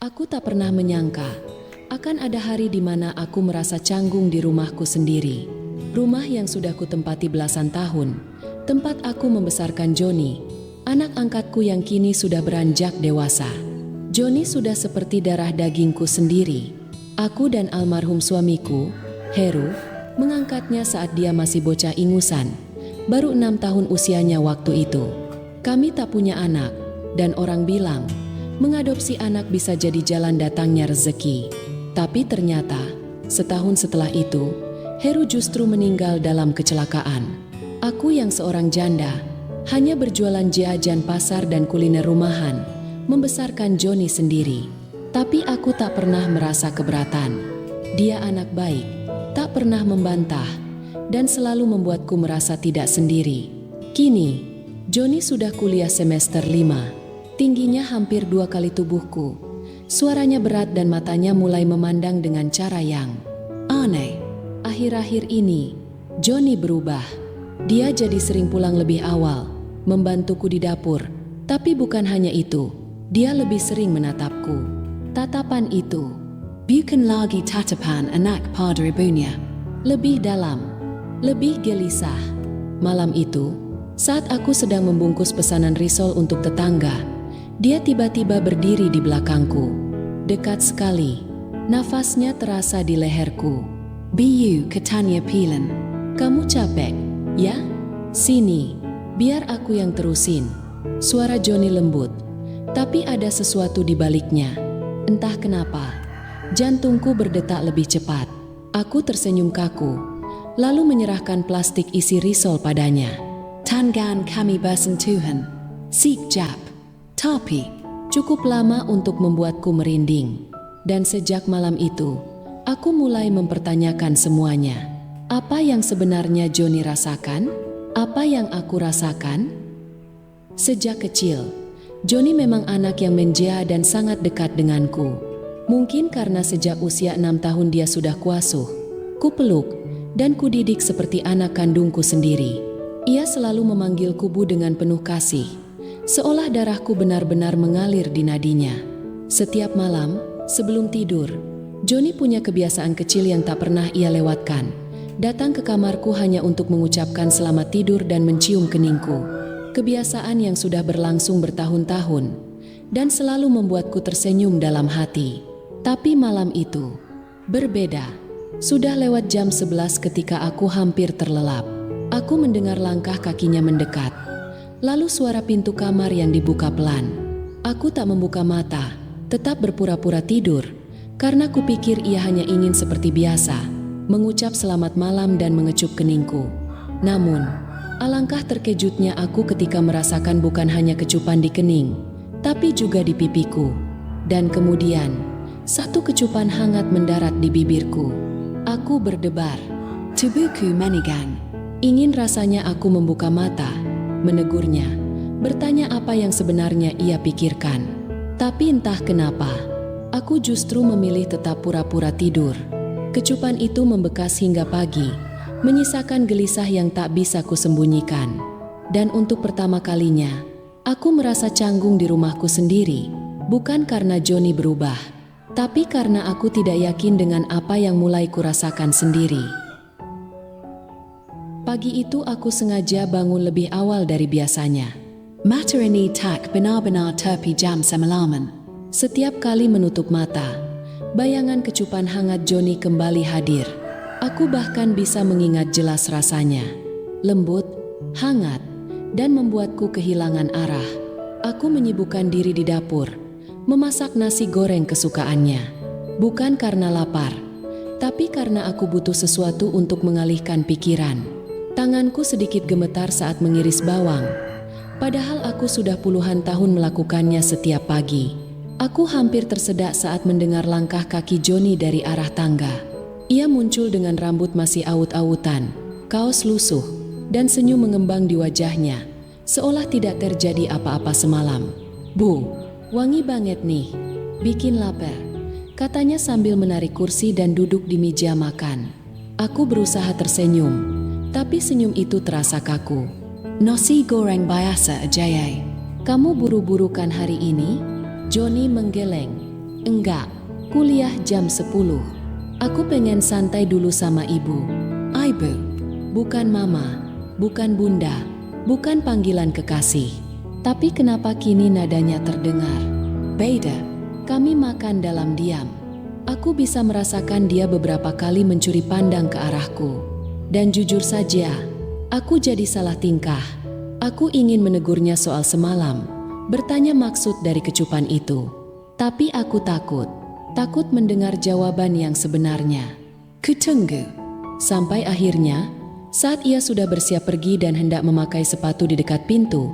Aku tak pernah menyangka akan ada hari di mana aku merasa canggung di rumahku sendiri. Rumah yang sudah kutempati belasan tahun, tempat aku membesarkan Johnny, anak angkatku yang kini sudah beranjak dewasa. Johnny sudah seperti darah dagingku sendiri. Aku dan almarhum suamiku, Heru, mengangkatnya saat dia masih bocah ingusan, baru 6 tahun usianya waktu itu. Kami tak punya anak, dan orang bilang, mengadopsi anak bisa jadi jalan datangnya rezeki. Tapi ternyata, setahun setelah itu, Heru justru meninggal dalam kecelakaan. Aku yang seorang janda, hanya berjualan jajan pasar dan kuliner rumahan, membesarkan Johnny sendiri. Tapi aku tak pernah merasa keberatan. Dia anak baik, tak pernah membantah, dan selalu membuatku merasa tidak sendiri. Kini, Johnny sudah kuliah semester 5. Tingginya hampir 2 kali tubuhku. Suaranya berat dan matanya mulai memandang dengan cara yang aneh. Akhir-akhir ini, Johnny berubah. Dia jadi sering pulang lebih awal, membantuku di dapur. Tapi bukan hanya itu, dia lebih sering menatapku. Tatapan itu, bukan lagi tatapan anak pada ibunya. Lebih dalam, lebih gelisah. Malam itu, saat aku sedang membungkus pesanan risol untuk tetangga, dia tiba-tiba berdiri di belakangku. Dekat sekali, nafasnya terasa di leherku. "Biu," katanya pelan. "Kamu capek, ya? Sini, biar aku yang terusin." Suara Johnny lembut, tapi ada sesuatu di baliknya. Entah kenapa, jantungku berdetak lebih cepat. Aku tersenyum kaku, lalu menyerahkan plastik isi risol padanya. "Tangan kami bersentuhan. Sekejap. Tapi, cukup lama untuk membuatku merinding. Dan sejak malam itu, aku mulai mempertanyakan semuanya. Apa yang sebenarnya Johnny rasakan? Apa yang aku rasakan? Sejak kecil, Johnny memang anak yang manja dan sangat dekat denganku. Mungkin karena sejak usia 6 tahun dia sudah kuasuh, kupeluk, dan kudidik seperti anak kandungku sendiri. Ia selalu memanggilku Bu dengan penuh kasih, seolah darahku benar-benar mengalir di nadinya. Setiap malam, sebelum tidur, Johnny punya kebiasaan kecil yang tak pernah ia lewatkan. Datang ke kamarku hanya untuk mengucapkan selamat tidur dan mencium keningku. Kebiasaan yang sudah berlangsung bertahun-tahun, dan selalu membuatku tersenyum dalam hati. Tapi malam itu, berbeda. Sudah lewat jam 11 ketika aku hampir terlelap. Aku mendengar langkah kakinya mendekat. Lalu suara pintu kamar yang dibuka pelan. Aku tak membuka mata, tetap berpura-pura tidur, karena kupikir ia hanya ingin seperti biasa, mengucap selamat malam dan mengecup keningku. Namun, alangkah terkejutnya aku ketika merasakan bukan hanya kecupan di kening, tapi juga di pipiku. Dan kemudian, satu kecupan hangat mendarat di bibirku. Aku berdebar. Tubuhku menigang. Ingin rasanya aku membuka mata, menegurnya, bertanya apa yang sebenarnya ia pikirkan. Tapi entah kenapa, aku justru memilih tetap pura-pura tidur. Kecupan itu membekas hingga pagi, menyisakan gelisah yang tak bisa kusembunyikan. Dan untuk pertama kalinya, aku merasa canggung di rumahku sendiri, bukan karena Johnny berubah, tapi karena aku tidak yakin dengan apa yang mulai kurasakan sendiri. Pagi itu aku sengaja bangun lebih awal dari biasanya. Mata ini tak benar-benar terpejam semalaman. Setiap kali menutup mata, bayangan kecupan hangat Johnny kembali hadir. Aku bahkan bisa mengingat jelas rasanya. Lembut, hangat, dan membuatku kehilangan arah. Aku menyibukkan diri di dapur, memasak nasi goreng kesukaannya. Bukan karena lapar, tapi karena aku butuh sesuatu untuk mengalihkan pikiran. Tanganku sedikit gemetar saat mengiris bawang, padahal aku sudah puluhan tahun melakukannya setiap pagi. Aku hampir tersedak saat mendengar langkah kaki Johnny dari arah tangga. Ia muncul dengan rambut masih aut-autan, kaos lusuh, dan senyum mengembang di wajahnya, seolah tidak terjadi apa-apa semalam. "Bu, wangi banget nih, bikin lapar," katanya sambil menarik kursi dan duduk di meja makan. Aku berusaha tersenyum, tapi senyum itu terasa kaku. "Nasi goreng biasa aja ya. Kamu buru-buru kan hari ini?" Johnny menggeleng. Enggak, kuliah jam 10. Aku pengen santai dulu sama ibu. Ibu, bukan mama, bukan bunda, bukan panggilan kekasih. Tapi kenapa kini nadanya terdengar beda? Kami makan dalam diam. Aku bisa merasakan dia beberapa kali mencuri pandang ke arahku. Dan jujur saja, aku jadi salah tingkah. Aku ingin menegurnya soal semalam, bertanya maksud dari kecupan itu. Tapi aku takut mendengar jawaban yang sebenarnya. Kutunggu. Sampai akhirnya, saat ia sudah bersiap pergi dan hendak memakai sepatu di dekat pintu,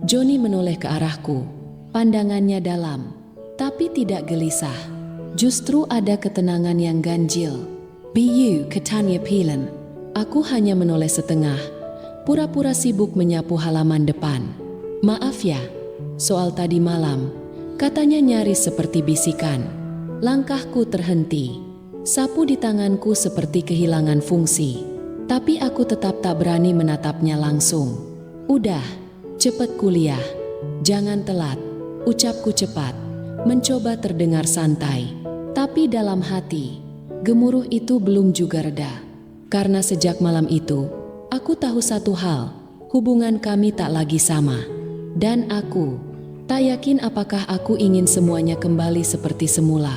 Johnny menoleh ke arahku. Pandangannya dalam, tapi tidak gelisah. Justru ada ketenangan yang ganjil. Biu ketanya pilen. Aku hanya menoleh setengah, pura-pura sibuk menyapu halaman depan. Maaf ya, soal tadi malam, katanya nyaris seperti bisikan. Langkahku terhenti, sapu di tanganku seperti kehilangan fungsi. Tapi aku tetap tak berani menatapnya langsung. Udah, cepet kuliah, jangan telat, ucapku cepat, mencoba terdengar santai. Tapi dalam hati, gemuruh itu belum juga reda. Karena sejak malam itu, aku tahu satu hal, hubungan kami tak lagi sama. Dan aku tak yakin apakah aku ingin semuanya kembali seperti semula.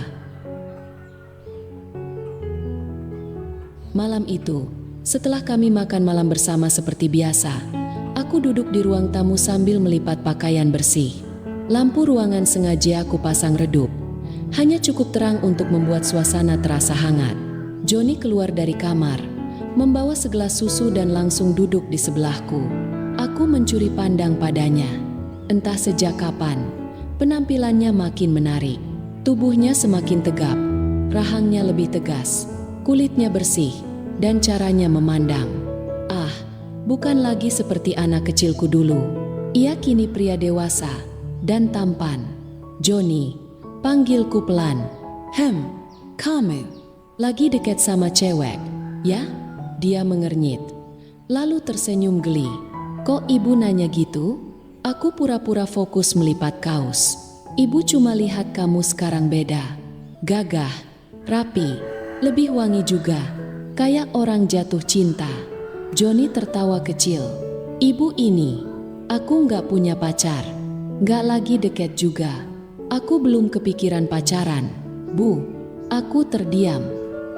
Malam itu, setelah kami makan malam bersama seperti biasa, aku duduk di ruang tamu sambil melipat pakaian bersih. Lampu ruangan sengaja aku pasang redup, hanya cukup terang untuk membuat suasana terasa hangat. Johnny keluar dari kamar, membawa segelas susu dan langsung duduk di sebelahku. Aku mencuri pandang padanya. Entah sejak kapan, penampilannya makin menarik. Tubuhnya semakin tegap, rahangnya lebih tegas, kulitnya bersih, dan caranya memandang. Bukan lagi seperti anak kecilku dulu. Ia kini pria dewasa dan tampan. Johnny, panggilku pelan. Kamu lagi dekat sama cewek, ya? Dia mengernyit, lalu tersenyum geli. Kok ibu nanya gitu? Aku pura-pura fokus melipat kaos. Ibu cuma lihat kamu sekarang beda. Gagah, rapi, lebih wangi juga. Kayak orang jatuh cinta. Johnny tertawa kecil. Ibu ini, aku nggak punya pacar. Nggak lagi deket juga. Aku belum kepikiran pacaran. Bu, aku terdiam.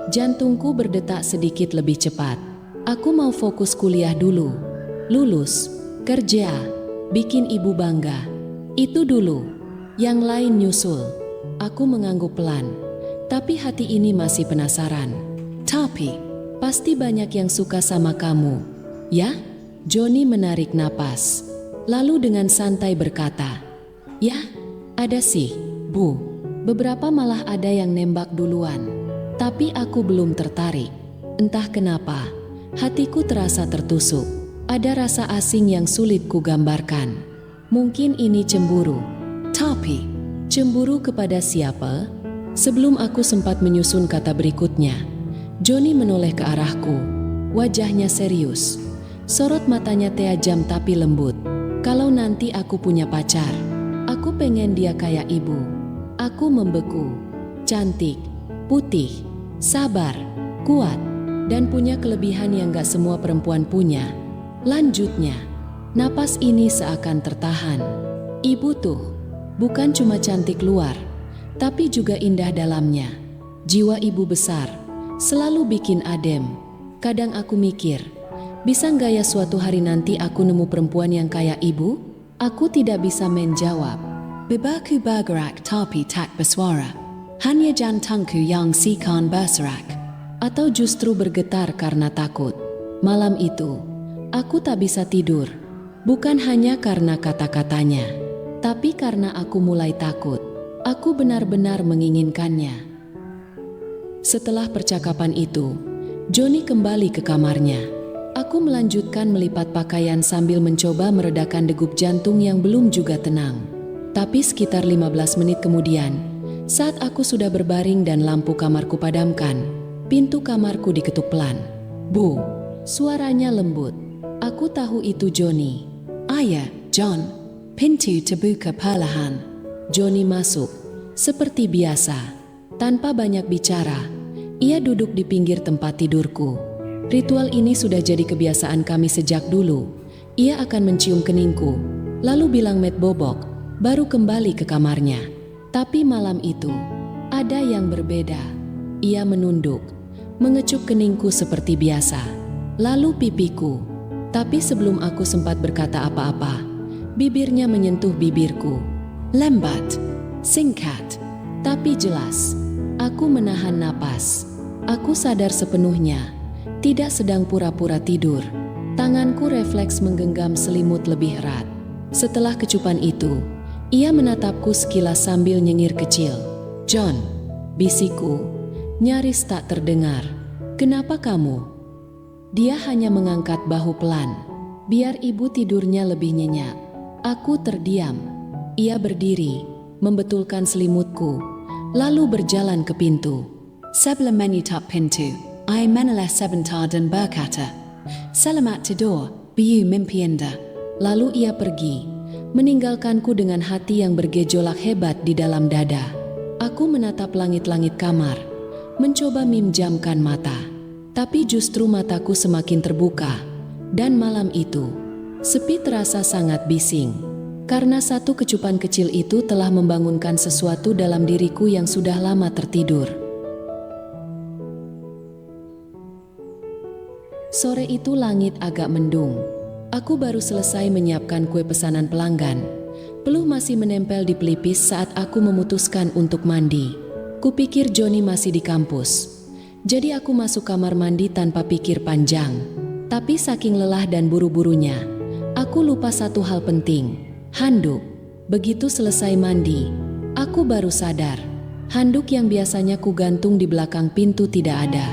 Jantungku berdetak sedikit lebih cepat. Aku mau fokus kuliah dulu. Lulus, kerja, bikin ibu bangga. Itu dulu. Yang lain nyusul. Aku mengangguk pelan. Tapi hati ini masih penasaran. Tapi, pasti banyak yang suka sama kamu. Ya? Johnny menarik napas. Lalu dengan santai berkata, ya, ada sih, Bu. Beberapa malah ada yang nembak duluan. Tapi aku belum tertarik. Entah kenapa, hatiku terasa tertusuk. Ada rasa asing yang sulit kugambarkan. Mungkin ini cemburu. Tapi, cemburu kepada siapa? Sebelum aku sempat menyusun kata berikutnya, Johnny menoleh ke arahku. Wajahnya serius. Sorot matanya tajam tapi lembut. Kalau nanti aku punya pacar, aku pengen dia kayak ibu. Aku membeku. Cantik, putih, sabar, kuat, dan punya kelebihan yang gak semua perempuan punya. Lanjutnya, napas ini seakan tertahan. Ibu tuh, bukan cuma cantik luar, tapi juga indah dalamnya. Jiwa ibu besar, selalu bikin adem. Kadang aku mikir, bisa nggak ya suatu hari nanti aku nemu perempuan yang kayak ibu? Aku tidak bisa menjawab. Bebaku bergerak tapi tak bersuara. Hanya jantungku yang sikan berserak. Atau justru bergetar karena takut. Malam itu, aku tak bisa tidur. Bukan hanya karena kata-katanya, tapi karena aku mulai takut. Aku benar-benar menginginkannya. Setelah percakapan itu, Johnny kembali ke kamarnya. Aku melanjutkan melipat pakaian sambil mencoba meredakan degup jantung yang belum juga tenang. Tapi sekitar 15 menit kemudian, saat aku sudah berbaring dan lampu kamarku padamkan, pintu kamarku diketuk pelan. Bu, suaranya lembut. Aku tahu itu Johnny. Ayah, John. Pintu terbuka perlahan. Johnny masuk. Seperti biasa, tanpa banyak bicara, ia duduk di pinggir tempat tidurku. Ritual ini sudah jadi kebiasaan kami sejak dulu. Ia akan mencium keningku, lalu bilang met bobok, baru kembali ke kamarnya. Tapi malam itu, ada yang berbeda. Ia menunduk, mengecup keningku seperti biasa, lalu pipiku. Tapi sebelum aku sempat berkata apa-apa, bibirnya menyentuh bibirku. Lambat, singkat, tapi jelas. Aku menahan napas. Aku sadar sepenuhnya, tidak sedang pura-pura tidur. Tanganku refleks menggenggam selimut lebih erat. Setelah kecupan itu, ia menatapku sekilas sambil nyengir kecil. John, bisikku, nyaris tak terdengar. Kenapa kamu? Dia hanya mengangkat bahu pelan, biar ibu tidurnya lebih nyenyak. Aku terdiam. Ia berdiri, membetulkan selimutku, lalu berjalan ke pintu. Sebelum menutuppintu, ia menoleh sebentar dan berkata, "Selamat tidur, Biu mimpi indah." Lalu ia pergi, meninggalkanku dengan hati yang bergejolak hebat di dalam dada. Aku menatap langit-langit kamar, mencoba memejamkan mata. Tapi justru mataku semakin terbuka. Dan malam itu, sepi terasa sangat bising. Karena satu kecupan kecil itu telah membangunkan sesuatu dalam diriku yang sudah lama tertidur. Sore itu langit agak mendung. Aku baru selesai menyiapkan kue pesanan pelanggan. Peluh masih menempel di pelipis saat aku memutuskan untuk mandi. Kupikir Johnny masih di kampus. Jadi aku masuk kamar mandi tanpa pikir panjang. Tapi saking lelah dan buru-burunya, aku lupa satu hal penting. Handuk. Begitu selesai mandi, aku baru sadar. Handuk yang biasanya kugantung di belakang pintu tidak ada.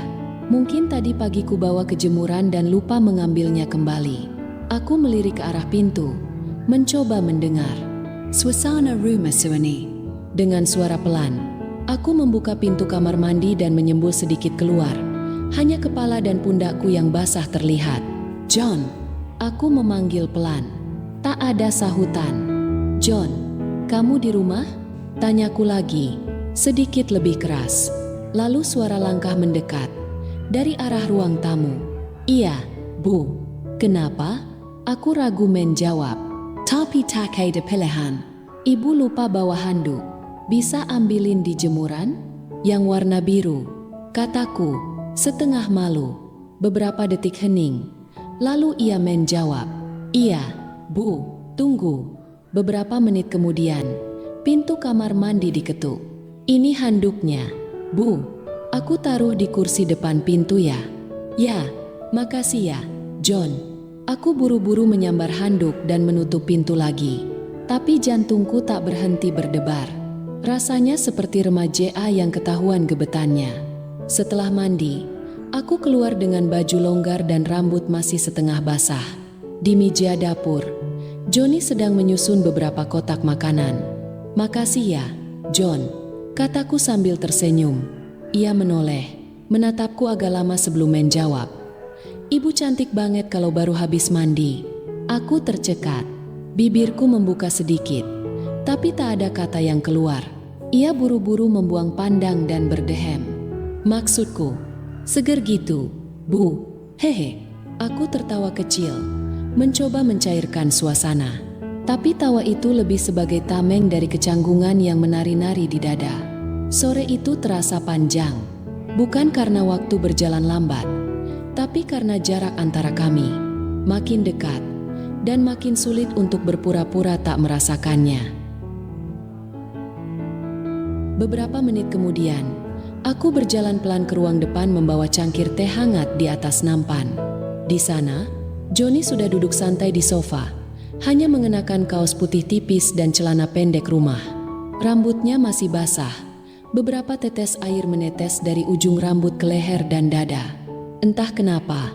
Mungkin tadi pagi kubawa ke jemuran dan lupa mengambilnya kembali. Aku melirik ke arah pintu, mencoba mendengar. Suasana rumah sunyi. Dengan suara pelan, aku membuka pintu kamar mandi dan menyembul sedikit keluar. Hanya kepala dan pundakku yang basah terlihat. John, aku memanggil pelan. Tak ada sahutan. John, kamu di rumah? Tanyaku lagi, sedikit lebih keras. Lalu suara langkah mendekat dari arah ruang tamu. Iya, Bu. Kenapa? Aku ragu menjawab. Tapi tak ada pilihan. Ibu lupa bawa handuk. Bisa ambilin di jemuran? Yang warna biru, kataku, setengah malu. Beberapa detik hening. Lalu ia menjawab. Iya, Bu, tunggu. Beberapa menit kemudian, pintu kamar mandi diketuk. Ini handuknya, Bu. Aku taruh di kursi depan pintu ya. Ya, makasih ya, John. Aku buru-buru menyambar handuk dan menutup pintu lagi. Tapi jantungku tak berhenti berdebar. Rasanya seperti remaja yang ketahuan gebetannya. Setelah mandi, aku keluar dengan baju longgar dan rambut masih setengah basah. Di meja dapur, Johnny sedang menyusun beberapa kotak makanan. Makasih ya, John, kataku sambil tersenyum. Ia menoleh, menatapku agak lama sebelum menjawab. Ibu cantik banget kalau baru habis mandi. Aku tercekat, bibirku membuka sedikit, tapi tak ada kata yang keluar. Ia buru-buru membuang pandang dan berdehem. Maksudku, seger gitu, Bu. Hehe, aku tertawa kecil, mencoba mencairkan suasana. Tapi tawa itu lebih sebagai tameng dari kecanggungan yang menari-nari di dada. Sore itu terasa panjang, bukan karena waktu berjalan lambat, tapi karena jarak antara kami makin dekat dan makin sulit untuk berpura-pura tak merasakannya. Beberapa menit kemudian, aku berjalan pelan ke ruang depan membawa cangkir teh hangat di atas nampan. Di sana, Johnny sudah duduk santai di sofa, hanya mengenakan kaos putih tipis dan celana pendek rumah. Rambutnya masih basah, beberapa tetes air menetes dari ujung rambut ke leher dan dada. Entah kenapa,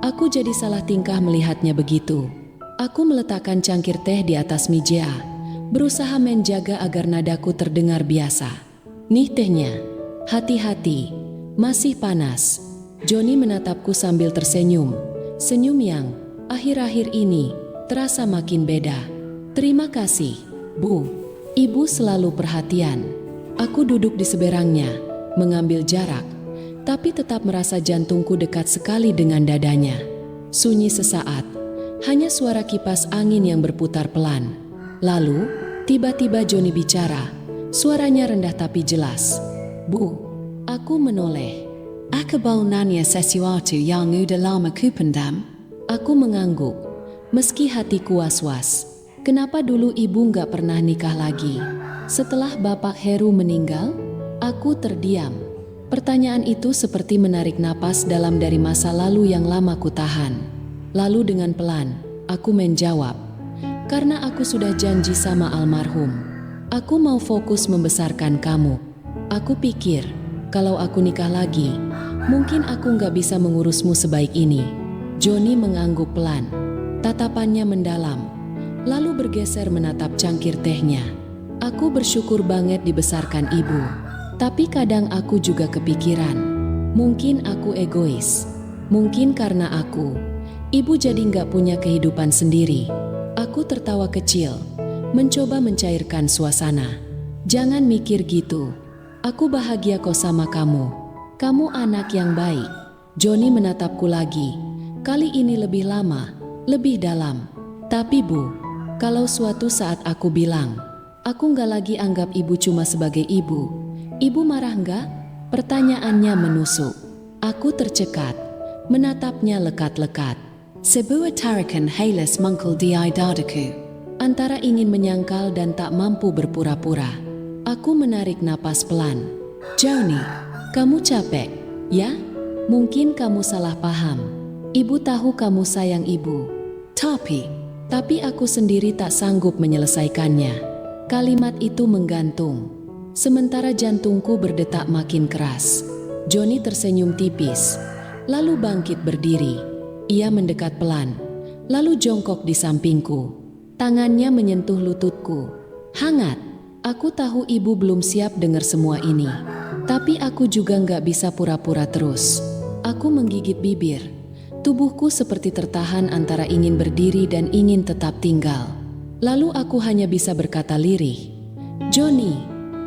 aku jadi salah tingkah melihatnya begitu. Aku meletakkan cangkir teh di atas meja, berusaha menjaga agar nadaku terdengar biasa. Nih tehnya, hati-hati, masih panas. Johnny menatapku sambil tersenyum, senyum yang akhir-akhir ini terasa makin beda. Terima kasih, Bu. Ibu selalu perhatian. Aku duduk di seberangnya, mengambil jarak, tapi tetap merasa jantungku dekat sekali dengan dadanya. Sunyi sesaat, hanya suara kipas angin yang berputar pelan. Lalu, tiba-tiba Johnny bicara, suaranya rendah tapi jelas. "Bu," aku menoleh. "Aku mau nanya sesuatu yang udah lama kupendam." Aku mengangguk, meski hatiku was-was. Kenapa dulu ibu nggak pernah nikah lagi? Setelah Bapak Heru meninggal, aku terdiam. Pertanyaan itu seperti menarik napas dalam dari masa lalu yang lama kutahan. Lalu dengan pelan, aku menjawab, "Karena aku sudah janji sama almarhum. Aku mau fokus membesarkan kamu. Aku pikir, kalau aku nikah lagi, mungkin aku nggak bisa mengurusmu sebaik ini." Johnny mengangguk pelan. Tatapannya mendalam, lalu bergeser menatap cangkir tehnya. "Aku bersyukur banget dibesarkan ibu. Tapi kadang aku juga kepikiran, mungkin aku egois. Mungkin karena aku, ibu jadi nggak punya kehidupan sendiri." Aku tertawa kecil, mencoba mencairkan suasana. "Jangan mikir gitu. Aku bahagia kok sama kamu. Kamu anak yang baik." Johnny menatapku lagi. Kali ini lebih lama, lebih dalam. "Tapi Bu, kalau suatu saat aku bilang, aku nggak lagi anggap ibu cuma sebagai ibu marah nggak?" Pertanyaannya menusuk. Aku tercekat, menatapnya lekat-lekat. Sebuah tarikan halas mangkul di dadaku. Antara ingin menyangkal dan tak mampu berpura-pura. Aku menarik napas pelan. "Johnny, kamu capek, ya? Mungkin kamu salah paham. Ibu tahu kamu sayang ibu. Tapi aku sendiri tak sanggup menyelesaikannya." Kalimat itu menggantung, sementara jantungku berdetak makin keras. Johnny tersenyum tipis, lalu bangkit berdiri. Ia mendekat pelan, lalu jongkok di sampingku. Tangannya menyentuh lututku. Hangat. Aku tahu ibu belum siap dengar semua ini. Tapi aku juga nggak bisa pura-pura terus. Aku menggigit bibir. Tubuhku seperti tertahan antara ingin berdiri dan ingin tetap tinggal. Lalu aku hanya bisa berkata lirih, "Johnny,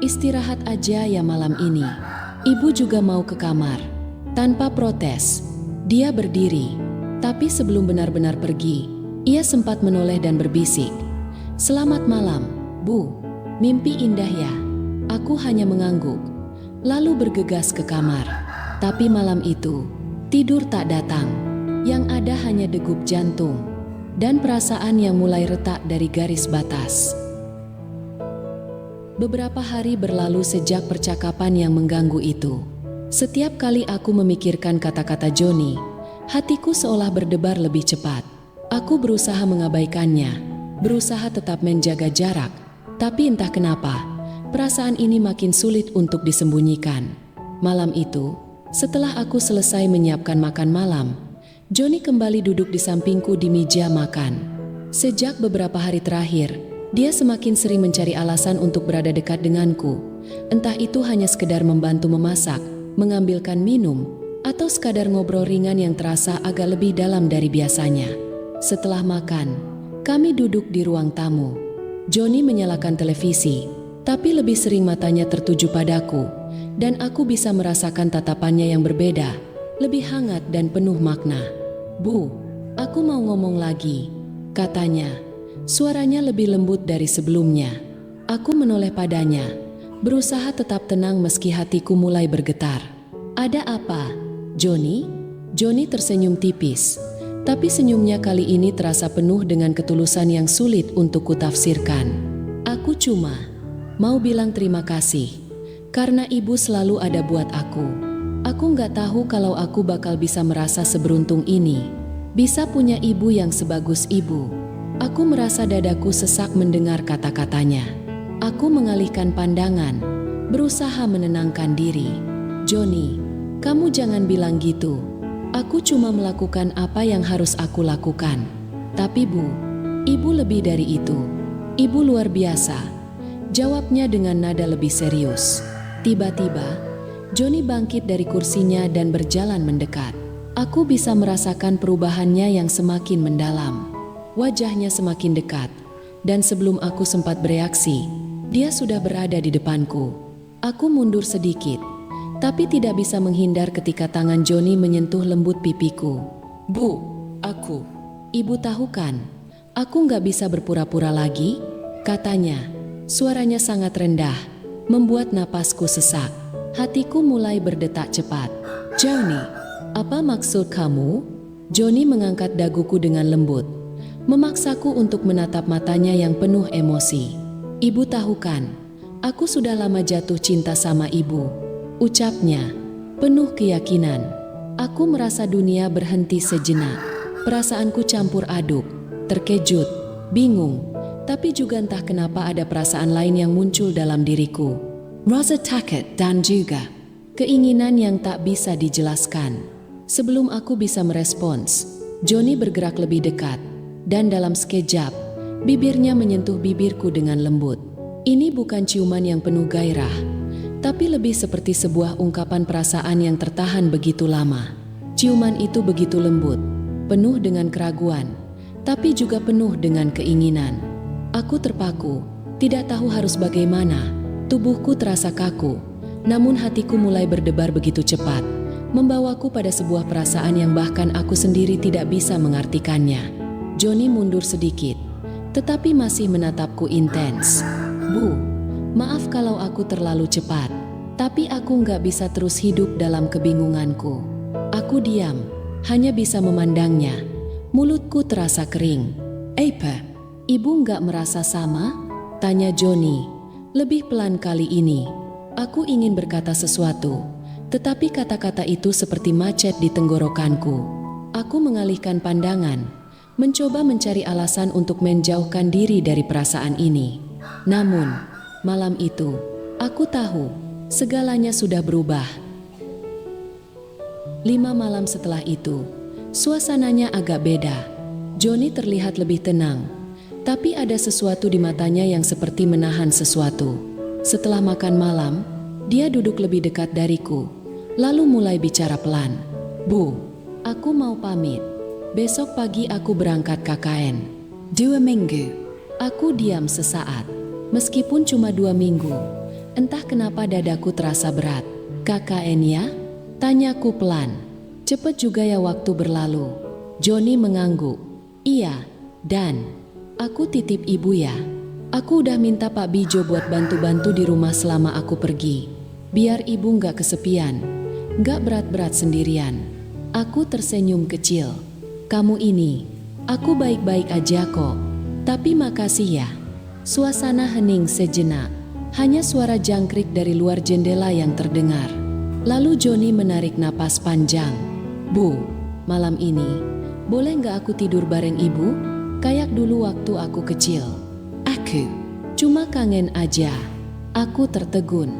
istirahat aja ya malam ini. Ibu juga mau ke kamar." Tanpa protes, dia berdiri. Tapi sebelum benar-benar pergi, ia sempat menoleh dan berbisik, "Selamat malam, Bu. Mimpi indah ya." Aku hanya mengangguk, lalu bergegas ke kamar. Tapi malam itu, tidur tak datang. Yang ada hanya degup jantung dan perasaan yang mulai retak dari garis batas. Beberapa hari berlalu sejak percakapan yang mengganggu itu. Setiap kali aku memikirkan kata-kata Johnny, hatiku seolah berdebar lebih cepat. Aku berusaha mengabaikannya, berusaha tetap menjaga jarak, tapi entah kenapa, perasaan ini makin sulit untuk disembunyikan. Malam itu, setelah aku selesai menyiapkan makan malam, Johnny kembali duduk di sampingku di meja makan. Sejak beberapa hari terakhir, dia semakin sering mencari alasan untuk berada dekat denganku. Entah itu hanya sekedar membantu memasak, mengambilkan minum, atau sekadar ngobrol ringan yang terasa agak lebih dalam dari biasanya. Setelah makan, kami duduk di ruang tamu. Johnny menyalakan televisi, tapi lebih sering matanya tertuju padaku, dan aku bisa merasakan tatapannya yang berbeda, lebih hangat dan penuh makna. "Bu, aku mau ngomong lagi," katanya. Suaranya lebih lembut dari sebelumnya. Aku menoleh padanya, berusaha tetap tenang meski hatiku mulai bergetar. "Ada apa, Johnny?" Johnny tersenyum tipis, tapi senyumnya kali ini terasa penuh dengan ketulusan yang sulit untuk kutafsirkan. "Aku cuma mau bilang terima kasih, karena ibu selalu ada buat aku. Aku nggak tahu kalau aku bakal bisa merasa seberuntung ini, bisa punya ibu yang sebagus ibu." Aku merasa dadaku sesak mendengar kata-katanya. Aku mengalihkan pandangan, berusaha menenangkan diri. "Johnny, kamu jangan bilang gitu. Aku cuma melakukan apa yang harus aku lakukan. Tapi Bu, ibu lebih dari itu. Ibu luar biasa." Jawabnya dengan nada lebih serius. Tiba-tiba, Johnny bangkit dari kursinya dan berjalan mendekat. Aku bisa merasakan perubahannya yang semakin mendalam. Wajahnya semakin dekat, dan sebelum aku sempat bereaksi, dia sudah berada di depanku. Aku mundur sedikit, tapi tidak bisa menghindar ketika tangan Joni menyentuh lembut pipiku. Bu, aku. Ibu tahu kan, aku nggak bisa berpura-pura lagi, katanya. Suaranya sangat rendah, membuat napasku sesak. Hatiku mulai berdetak cepat. Joni, apa maksud kamu? Joni mengangkat daguku dengan lembut, memaksaku untuk menatap matanya yang penuh emosi. Ibu tahu kan, aku sudah lama jatuh cinta sama ibu, ucapnya, penuh keyakinan. Aku merasa dunia berhenti sejenak. Perasaanku campur aduk, terkejut, bingung, tapi juga entah kenapa ada perasaan lain yang muncul dalam diriku. Rasa takut dan juga keinginan yang tak bisa dijelaskan. Sebelum aku bisa merespons, Joni bergerak lebih dekat, dan dalam sekejap, bibirnya menyentuh bibirku dengan lembut. Ini bukan ciuman yang penuh gairah, tapi lebih seperti sebuah ungkapan perasaan yang tertahan begitu lama. Ciuman itu begitu lembut, penuh dengan keraguan, tapi juga penuh dengan keinginan. Aku terpaku, tidak tahu harus bagaimana. Tubuhku terasa kaku, namun hatiku mulai berdebar begitu cepat, membawaku pada sebuah perasaan yang bahkan aku sendiri tidak bisa mengartikannya. Joni mundur sedikit, tetapi masih menatapku intens. Bu, maaf kalau aku terlalu cepat, tapi aku nggak bisa terus hidup dalam kebingunganku. Aku diam, hanya bisa memandangnya. Mulutku terasa kering. Apa? Ibu nggak merasa sama? Tanya Joni, lebih pelan kali ini. Aku ingin berkata sesuatu, tetapi kata-kata itu seperti macet di tenggorokanku. Aku mengalihkan pandangan, mencoba mencari alasan untuk menjauhkan diri dari perasaan ini. Namun, malam itu, aku tahu, segalanya sudah berubah. 5 malam setelah itu, suasananya agak beda. Joni terlihat lebih tenang, tapi ada sesuatu di matanya yang seperti menahan sesuatu. Setelah makan malam, dia duduk lebih dekat dariku, lalu mulai bicara pelan. Bu, aku mau pamit. Besok pagi aku berangkat KKN. 2 minggu. Aku diam sesaat. Meskipun cuma 2 minggu, entah kenapa dadaku terasa berat. KKN ya? Tanyaku pelan. Cepet juga ya waktu berlalu. Joni mengangguk. Iya, dan aku titip ibu ya. Aku udah minta Pak Bijo buat bantu-bantu di rumah selama aku pergi. Biar ibu nggak kesepian, nggak berat-berat sendirian. Aku tersenyum kecil. Kamu ini, aku baik-baik aja kok. Tapi makasih ya. Suasana hening sejenak. Hanya suara jangkrik dari luar jendela yang terdengar. Lalu Joni menarik napas panjang. Bu, malam ini, boleh nggak aku tidur bareng ibu? Kayak dulu waktu aku kecil. Aku cuma kangen aja. Aku tertegun.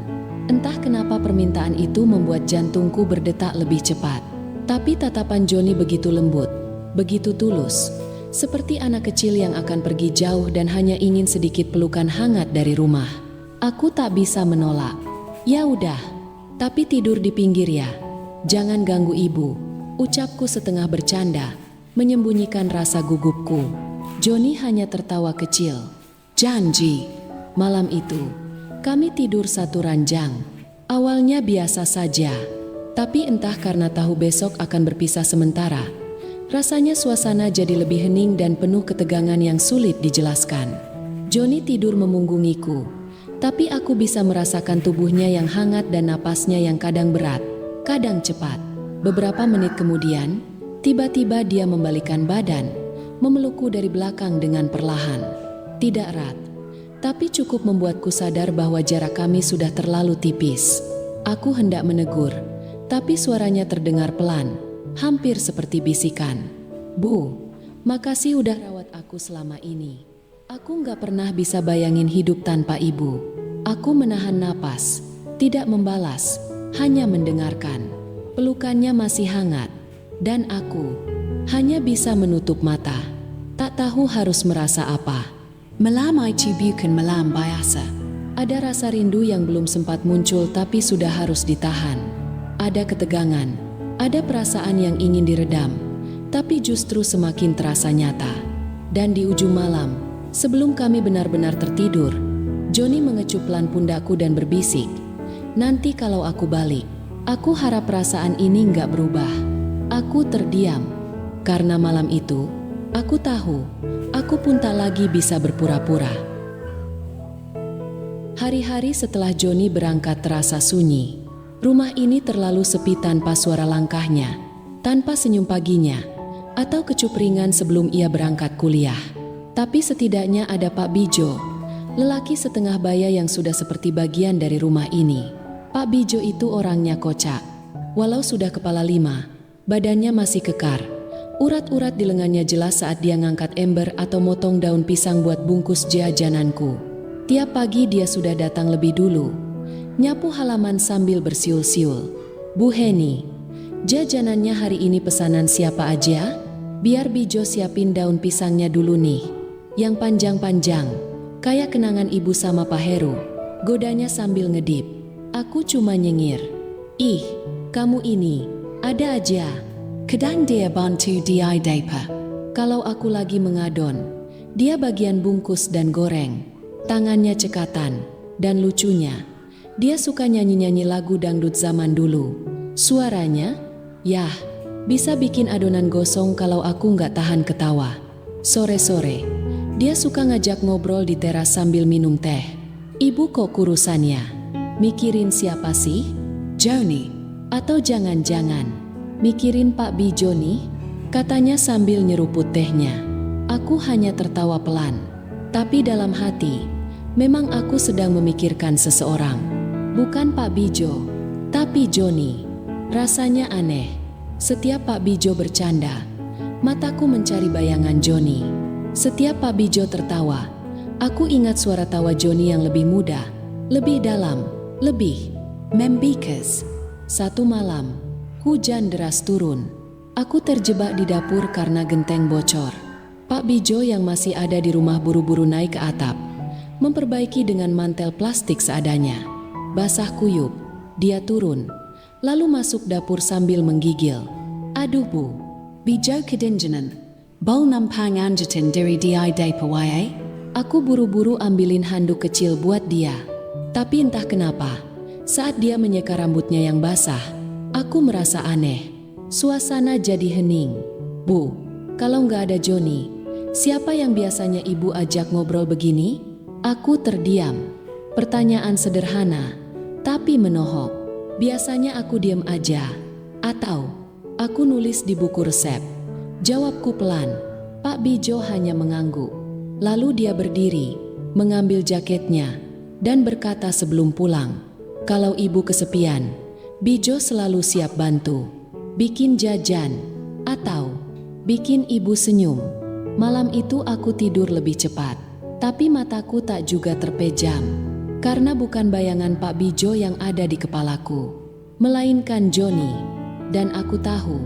Entah kenapa permintaan itu membuat jantungku berdetak lebih cepat. Tapi tatapan Joni begitu lembut, begitu tulus. Seperti anak kecil yang akan pergi jauh dan hanya ingin sedikit pelukan hangat dari rumah. Aku tak bisa menolak. Ya udah, tapi tidur di pinggir ya. Jangan ganggu ibu, ucapku setengah bercanda, menyembunyikan rasa gugupku. Joni hanya tertawa kecil. Janji. Malam itu, kami tidur satu ranjang. Awalnya biasa saja, tapi entah karena tahu besok akan berpisah sementara, rasanya suasana jadi lebih hening dan penuh ketegangan yang sulit dijelaskan. Joni tidur memunggungiku, tapi aku bisa merasakan tubuhnya yang hangat dan napasnya yang kadang berat, kadang cepat. Beberapa menit kemudian, tiba-tiba dia membalikkan badan, memelukku dari belakang dengan perlahan. Tidak erat, tapi cukup membuatku sadar bahwa jarak kami sudah terlalu tipis. Aku hendak menegur, tapi suaranya terdengar pelan, hampir seperti bisikan. Bu, makasih udah rawat aku selama ini. Aku nggak pernah bisa bayangin hidup tanpa ibu. Aku menahan napas, tidak membalas, hanya mendengarkan. Pelukannya masih hangat, dan aku hanya bisa menutup mata. Tak tahu harus merasa apa. Melamai bukan malam biasa. Ada rasa rindu yang belum sempat muncul tapi sudah harus ditahan. Ada ketegangan, ada perasaan yang ingin diredam, tapi justru semakin terasa nyata. Dan di ujung malam, sebelum kami benar-benar tertidur, Joni mengecup pelan pundakku dan berbisik, Nanti kalau aku balik, aku harap perasaan ini nggak berubah. Aku terdiam. Karena malam itu, aku tahu, aku pun tak lagi bisa berpura-pura. Hari-hari setelah Johnny berangkat terasa sunyi. Rumah ini terlalu sepi tanpa suara langkahnya, tanpa senyum paginya, atau kecupringan sebelum ia berangkat kuliah. Tapi setidaknya ada Pak Bijo, lelaki setengah baya yang sudah seperti bagian dari rumah ini. Pak Bijo itu orangnya kocak. Walau sudah kepala 5, badannya masih kekar. Urat-urat di lengannya jelas saat dia ngangkat ember atau motong daun pisang buat bungkus jajananku. Tiap pagi dia sudah datang lebih dulu, nyapu halaman sambil bersiul-siul. "Bu Heni, jajanannya hari ini pesanan siapa aja? Biar Bijo siapin daun pisangnya dulu nih. Yang panjang-panjang, kayak kenangan ibu sama Pak Heru," godanya sambil ngedip. Aku cuma nyengir. "Ih, kamu ini, ada aja." Kadang dia bantu DI diaper. Kalau aku lagi mengadon, dia bagian bungkus dan goreng. Tangannya cekatan, dan lucunya, dia suka nyanyi-nyanyi lagu dangdut zaman dulu. Suaranya, yah, bisa bikin adonan gosong kalau aku nggak tahan ketawa. Sore-sore, dia suka ngajak ngobrol di teras sambil minum teh. "Ibu kok kurusannya? Mikirin siapa sih? Johnny? Atau jangan-jangan mikirin Pak Bijo nih?" katanya sambil nyeruput tehnya. Aku hanya tertawa pelan. Tapi dalam hati, memang aku sedang memikirkan seseorang. Bukan Pak Bijo, tapi Johnny. Rasanya aneh. Setiap Pak Bijo bercanda, mataku mencari bayangan Johnny. Setiap Pak Bijo tertawa, aku ingat suara tawa Johnny yang lebih muda, lebih dalam, lebih membekas. Satu malam, hujan deras turun. Aku terjebak di dapur karena genteng bocor. Pak Bijo yang masih ada di rumah buru-buru naik ke atap, memperbaiki dengan mantel plastik seadanya. Basah kuyup, dia turun, lalu masuk dapur sambil menggigil. "Aduh Bu, Bijo kedinginan, bau nampang anjetin dari DI diaper wae." Aku buru-buru ambilin handuk kecil buat dia. Tapi entah kenapa, saat dia menyeka rambutnya yang basah, aku merasa aneh. Suasana jadi hening. "Bu, kalau nggak ada Johnny, siapa yang biasanya ibu ajak ngobrol begini?" Aku terdiam. Pertanyaan sederhana, tapi menohok. Biasanya aku diam aja, atau aku nulis di buku resep. Jawabku pelan. Pak Bijo hanya mengangguk. Lalu dia berdiri, mengambil jaketnya, dan berkata sebelum pulang, "Kalau ibu kesepian, Bijo selalu siap bantu. Bikin jajan, atau bikin ibu senyum." Malam itu aku tidur lebih cepat, tapi mataku tak juga terpejam. Karena bukan bayangan Pak Bijo yang ada di kepalaku, melainkan Johnny. Dan aku tahu,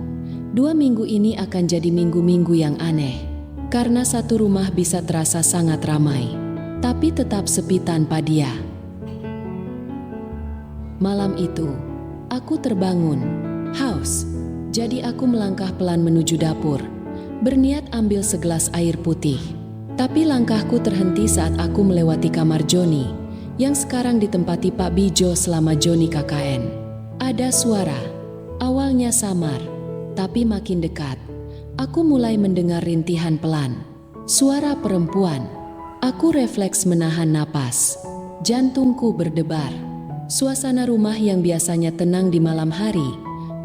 2 minggu ini akan jadi minggu-minggu yang aneh. Karena satu rumah bisa terasa sangat ramai, tapi tetap sepi tanpa dia. Malam itu, aku terbangun, haus. Jadi aku melangkah pelan menuju dapur, berniat ambil segelas air putih. Tapi langkahku terhenti saat aku melewati kamar Johnny, yang sekarang ditempati Pak Bijo selama Johnny KKN. Ada suara, awalnya samar, tapi makin dekat. Aku mulai mendengar rintihan pelan. Suara perempuan. Aku refleks menahan napas. Jantungku berdebar. Suasana rumah yang biasanya tenang di malam hari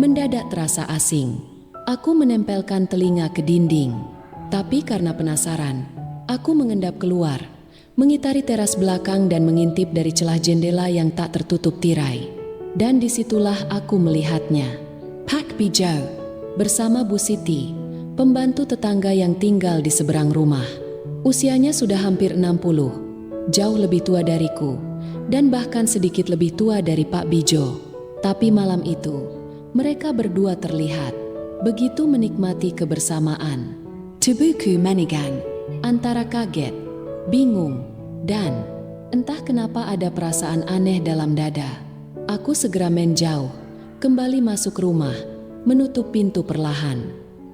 mendadak terasa asing. Aku menempelkan telinga ke dinding. Tapi karena penasaran, aku mengendap keluar, mengitari teras belakang dan mengintip dari celah jendela yang tak tertutup tirai. Dan disitulah aku melihatnya. Pak Bijo bersama Bu Siti, pembantu tetangga yang tinggal di seberang rumah. Usianya sudah hampir 60, jauh lebih tua dariku, dan bahkan sedikit lebih tua dari Pak Bijo. Tapi malam itu, mereka berdua terlihat begitu menikmati kebersamaan. Tubuhku menegang, antara kaget, bingung, dan entah kenapa ada perasaan aneh dalam dada. Aku segera menjauh, kembali masuk rumah, menutup pintu perlahan.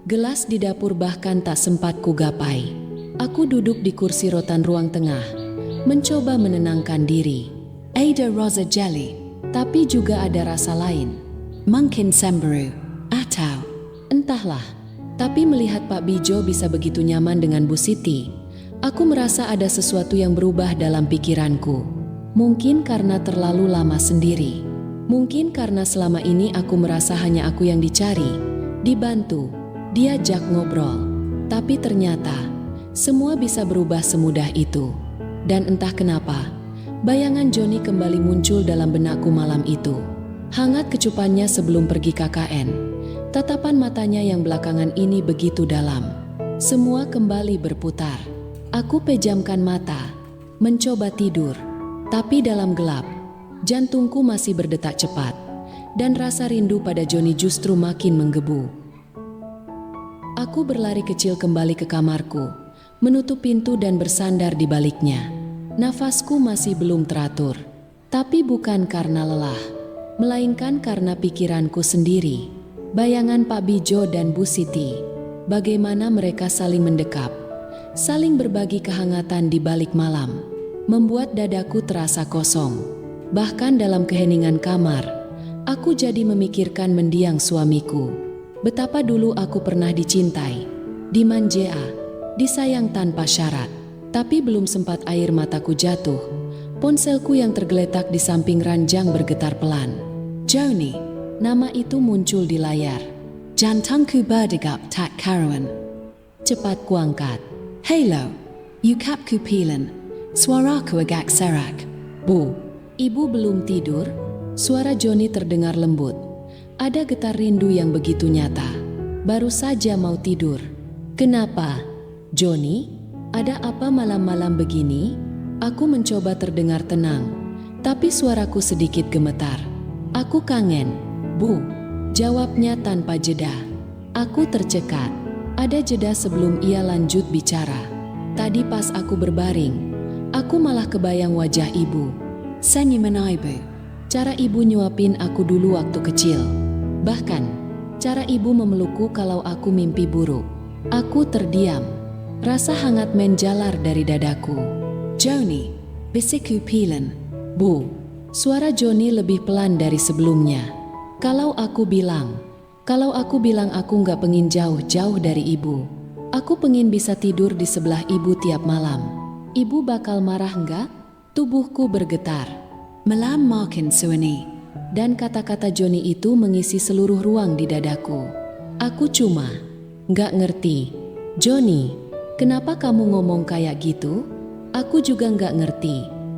Gelas di dapur bahkan tak sempat kugapai. Aku duduk di kursi rotan ruang tengah, mencoba menenangkan diri. "Ada Rosa Jelly, tapi juga ada rasa lain. Mungkin cemburu, atau Entahlah, tapi melihat Pak Bijo bisa begitu nyaman dengan Bu Siti, aku merasa ada sesuatu yang berubah dalam pikiranku. Mungkin karena terlalu lama sendiri. Mungkin karena selama ini aku merasa hanya aku yang dicari, dibantu, diajak ngobrol. Tapi ternyata, semua bisa berubah semudah itu. Dan entah kenapa, bayangan Joni kembali muncul dalam benakku malam itu. Hangat kecupannya sebelum pergi KKN. Tatapan matanya yang belakangan ini begitu dalam. Semua kembali berputar. Aku pejamkan mata, mencoba tidur. Tapi dalam gelap, jantungku masih berdetak cepat. Dan rasa rindu pada Joni justru makin menggebu. Aku berlari kecil kembali ke kamarku, menutup pintu dan bersandar di baliknya. Nafasku masih belum teratur, tapi bukan karena lelah, melainkan karena pikiranku sendiri. Bayangan Pak Bijo dan Bu Siti, bagaimana mereka saling mendekap, saling berbagi kehangatan di balik malam, membuat dadaku terasa kosong. Bahkan dalam keheningan kamar, aku jadi memikirkan mendiang suamiku. Betapa dulu aku pernah dicintai, dimanja, disayang tanpa syarat. Tapi belum sempat air mataku jatuh, ponselku yang tergeletak di samping ranjang bergetar pelan. Joni, Nama itu muncul di layar. jantungku berdegup tak karuan. Cepat kuangkat. Halo, ukapku pilan, suaraku agak serak. Bu, ibu belum tidur? Suara Joni terdengar lembut. Ada getar rindu yang begitu nyata. Baru saja mau tidur. Kenapa? Joni? Ada apa malam-malam begini? Aku mencoba terdengar tenang, tapi suaraku sedikit gemetar. Aku kangen, Bu. Jawabnya tanpa jeda. Aku tercekat. Ada jeda sebelum ia lanjut bicara. Tadi pas aku berbaring, aku malah kebayang wajah ibu. Senyuman ibu. Cara ibu nyuapin aku dulu waktu kecil. Bahkan, cara ibu memelukku kalau aku mimpi buruk. Aku terdiam. Rasa hangat menjalar dari dadaku. Joni, bisikku pilan. Bu, suara Joni lebih pelan dari sebelumnya. Kalau aku bilang aku nggak pengin jauh-jauh dari ibu. Aku pengin bisa tidur di sebelah ibu tiap malam. Ibu bakal marah nggak? Tubuhku bergetar. Malam makin suani. Dan kata-kata Joni itu mengisi seluruh ruang di dadaku. Aku cuma nggak ngerti. Joni, kenapa kamu ngomong kayak gitu? Aku juga nggak ngerti,